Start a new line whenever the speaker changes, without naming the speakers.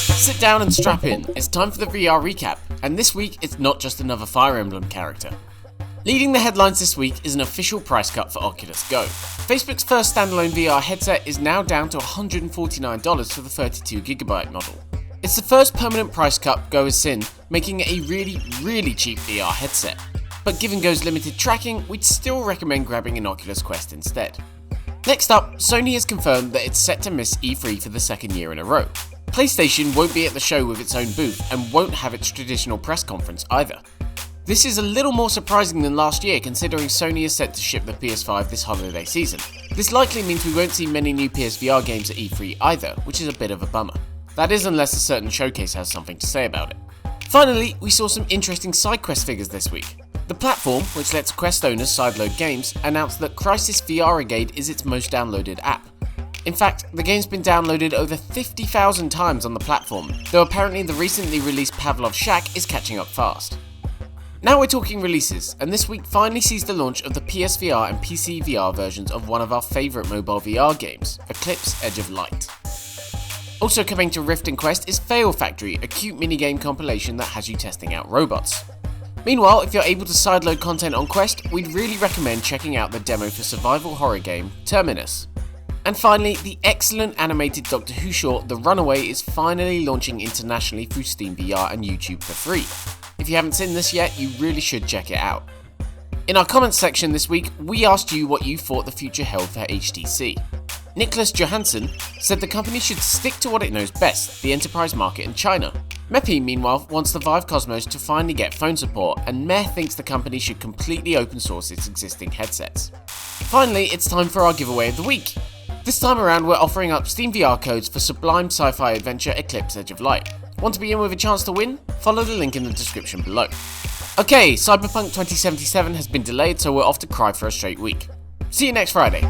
Sit down and strap in, it's time for the VR recap, and this week it's not just another Fire Emblem character. Leading the headlines this week is an official price cut for Oculus Go. Facebook's first standalone VR headset is now down to $149 for the 32GB model. It's the first permanent price cut Go has seen, making it a really cheap VR headset. But given Go's limited tracking, we'd still recommend grabbing an Oculus Quest instead. Next up, Sony has confirmed that it's set to miss E3 for the second year in a row. PlayStation won't be at the show with its own booth and won't have its traditional press conference either. This is a little more surprising than last year, considering Sony is set to ship the PS5 this holiday season. This likely means we won't see many new PSVR games at E3 either, which is a bit of a bummer. That is unless a certain showcase has something to say about it. Finally, we saw some interesting side quest figures this week. The platform, which lets Quest owners sideload games, announced that Crysis VR Brigade is its most downloaded app. In fact, the game's been downloaded over 50,000 times on the platform, though apparently the recently released Pavlov's Shack is catching up fast. Now we're talking releases, and this week finally sees the launch of the PSVR and PC VR versions of one of our favourite mobile VR games, Eclipse Edge of Light. Also coming to Rift and Quest is Fail Factory, a cute minigame compilation that has you testing out robots. Meanwhile, if you're able to sideload content on Quest, we'd really recommend checking out the demo for survival horror game Terminus. And finally, the excellent animated Doctor Who short The Runaway is finally launching internationally through Steam VR and YouTube for free. If you haven't seen this yet, you really should check it out. In our comments section this week, we asked you what you thought the future held for HTC. Nicholas Johansson said the company should stick to what it knows best, the enterprise market in China. Meppy, meanwhile, wants the Vive Cosmos to finally get phone support, and Meh thinks the company should completely open source its existing headsets. Finally, it's time for our giveaway of the week. This time around, we're offering up Steam VR codes for sublime sci-fi adventure Eclipse Edge of Light. Want to be in with a chance to win? Follow the link in the description below. Okay, Cyberpunk 2077 has been delayed, so we're off to cry for a straight week. See you next Friday.